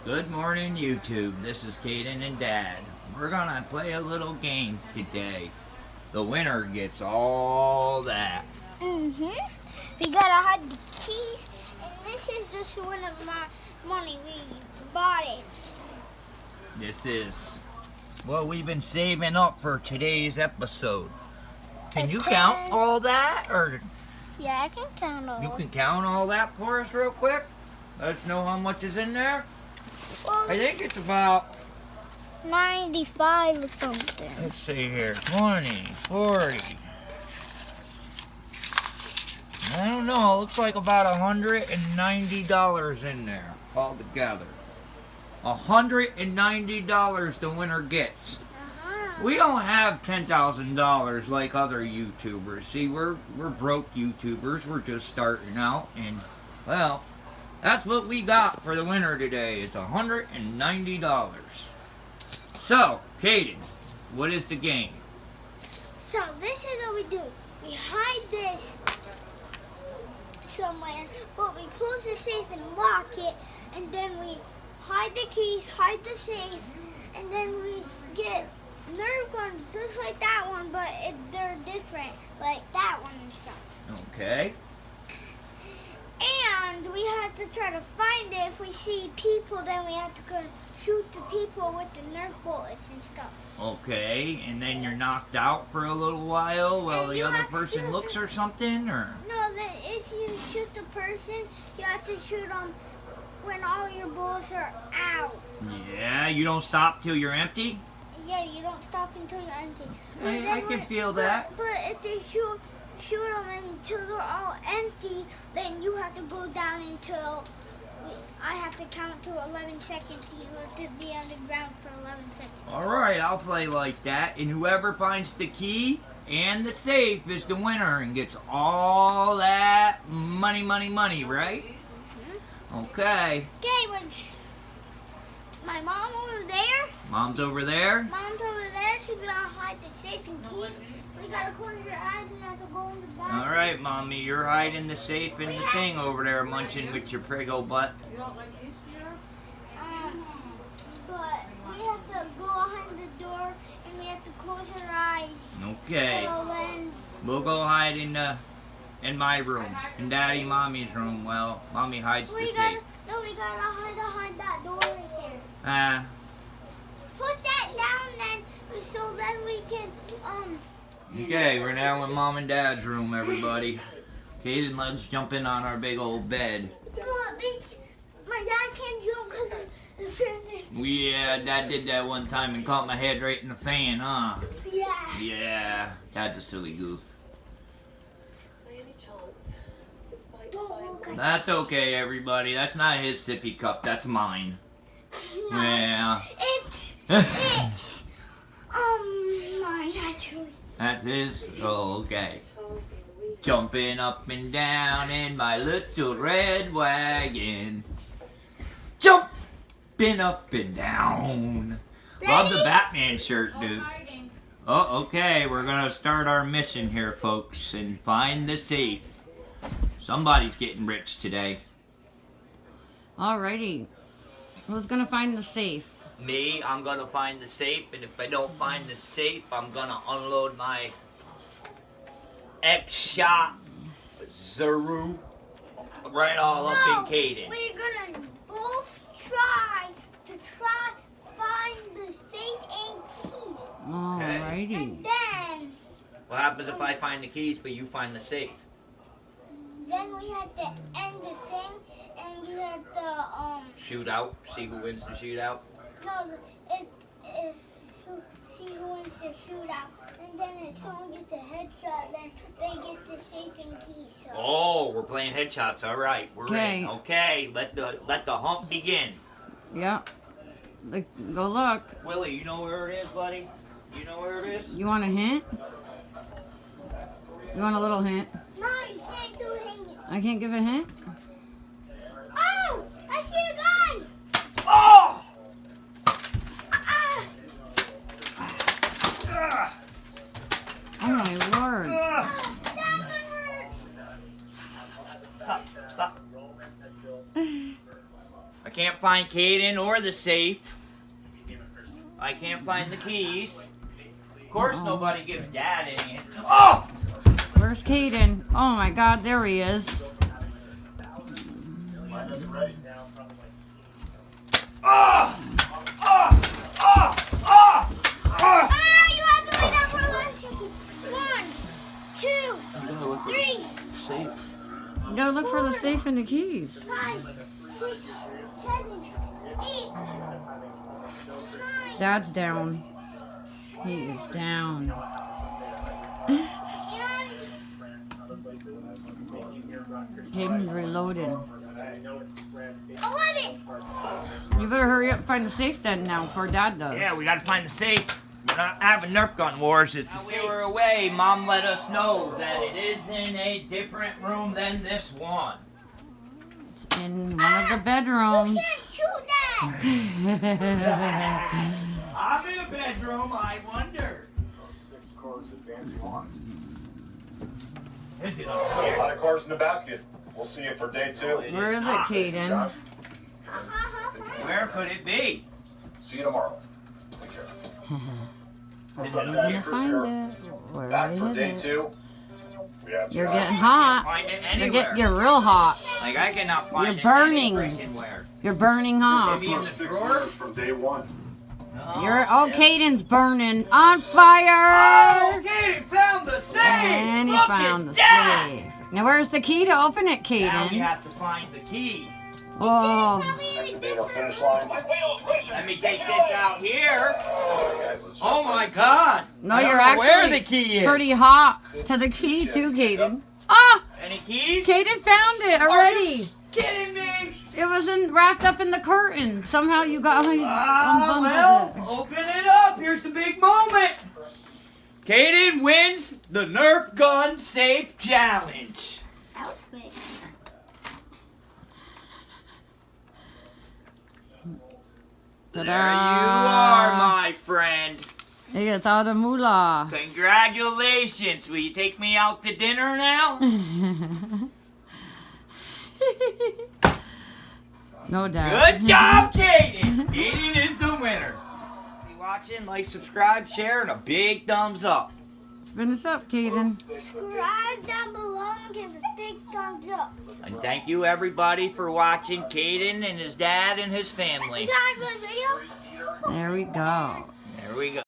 Good morning, YouTube. This is Kayden and Dad. We're gonna play a little game today. The winner gets all that. We gotta hide the keys, and this is just one of my money. We bought it. This is what we've been saving up for today's episode. Can you count all that, or Yeah, I can count all. you can count all that for us real quick? Let us know how much is in there. Well, I think it's about, 95 or something. let's see here, 20, 40. I don't know, it looks like about $190 in there altogether. $190 the winner gets. We don't have $10,000 like other YouTubers. See, we're broke YouTubers. We're just starting out, and well, that's what we got for the winner today. It's $190. So, Kayden, what is the game? So this is what we do. We hide this somewhere, but we close the safe and lock it, and then we hide the keys, hide the safe, and then we get Nerf guns just like that one, but they're different, like that one and stuff. Okay. And we have to try to find it. If we see people, then we have to go shoot the people with the Nerf bullets and stuff. Okay, and then you're knocked out for a little while while And the you other have- person looks or something, or? No, then if you shoot the person, you have to shoot them when all your bullets are out. Yeah, you don't stop till you're empty? Yeah, you don't stop until you're empty. I can feel that. But if they shoot them until they're all empty, then you have to go down until I have to count to 11 seconds. You have to be on the ground for 11 seconds. Alright, I'll play like that, and whoever finds the key and the safe is the winner and gets all that money, right? Okay. Okay, my mom over there. Mom's over there? Mom's over there. She's gonna hide the safe and keys. We gotta close your eyes and have to go in the bathroom. Alright, Mommy, you're hiding the safe and the thing over there munching with your priggo butt. But we have to go behind the door and we have to close our eyes. Okay. So then, We'll go hide in my room. In Daddy Mommy's room. Well, Mommy hides the we safe. gotta hide that door right there. Put that down then, so then we can, Okay, we're now in Mom and Dad's room, everybody. Kayden, let's jump in on our big old bed. My dad can't jump because of the fan. Yeah, Dad did that one time and caught my head right in the fan, huh? Yeah. Yeah, Dad's a silly goof. Don't look at That's okay, everybody. That's not his sippy cup. That's mine. No, Yeah. It's mine actually. That's his? Oh, okay. Jumping up and down in my little red wagon. Jumping up and down. Love the Batman shirt, dude. Oh, okay. We're going to start our mission here, folks, and find the safe. Somebody's getting rich today. Alrighty. Who's gonna find the safe? Me, I'm going to find the safe, and if I don't find the safe, I'm going to unload my X-Shot Zaru right all up in Kayden. We're gonna both try to find the safe and keys. Alrighty. And then What happens if I find the keys but you find the safe? we have to end the thing and we have to Shootout? See who wins the shootout? no see who wins the shootout, and then if someone gets a headshot, then they get the safe and keys. So. Oh, we're playing headshots. All right, we're in. Okay, let the hunt begin. Yep. Go look. Willie, you know where it is, buddy? You know where it is? You want a hint? You want a little hint? No, you can't do hanging. I can't give a hint? Oh! I see a gun! Oh! Oh my word. That one hurts! Stop. I can't can't find Kayden or the safe. I can't find the keys. Of course, nobody gives Dad any. Oh! Where's Kayden? Oh my God, there he is. Oh! Oh! Oh! Oh! Oh! You have to lay down for a last second. 1, 2, 3, Safe. You gotta look for the safe and the keys. 5, 6, 7, 8, 9. Dad's down. He is down. Kayden's reloading. 11. You better hurry up and find the safe then now before Dad does. Yeah, we gotta find the safe. We're not having Nerf gun wars. It's the we were away, Mom let us know that it is in a different room than this one. It's in one of the bedrooms. You can't shoot that. I'm in a bedroom, I wonder. 6 cars advancing on. Is it A upstairs? lot of cars in the basket. We'll see you for day 2. Where is it, Kayden? Josh, Where could it be? see you tomorrow. Take care. What's up, I'm Dash? gonna Chris find here. it. Where Back is for day it? 2. We have You're Josh. getting Can't hot. find it You're anywhere. real hot. Like I cannot find You're it burning. anywhere. You're burning hot. Maybe in the 6 drawer? cars from day 1. No. Kayden's burning on fire. Oh, Kayden found the safe. And he Look found at the that. safe. Now where's the key to open it, Now we Kayden? have to find the key. Oh, At the date finish line. Let me take this out here. Alright, guys, let's Oh jump my right God! no, I don't you're know where actually the key is. pretty hot to the key too, Kayden. Ah, Any keys? Kayden found it already. Kidding me? It was wrapped up in the curtain. Somehow you got Well, unbundled it. open it up. Here's the big moment. Kayden wins the Nerf gun safe challenge. That was quick. There you are, my friend. He gets all the moolah. Congratulations. Will you take me out to dinner now? No doubt. Good job, Kayden. Kayden is the winner. If you're watching, like, subscribe, share, and a big thumbs up. Finish up, Kayden. Subscribe down below and give a big thumbs up. And thank you, everybody, for watching Kayden and his dad and his family. You got a good video? There we go. There we go.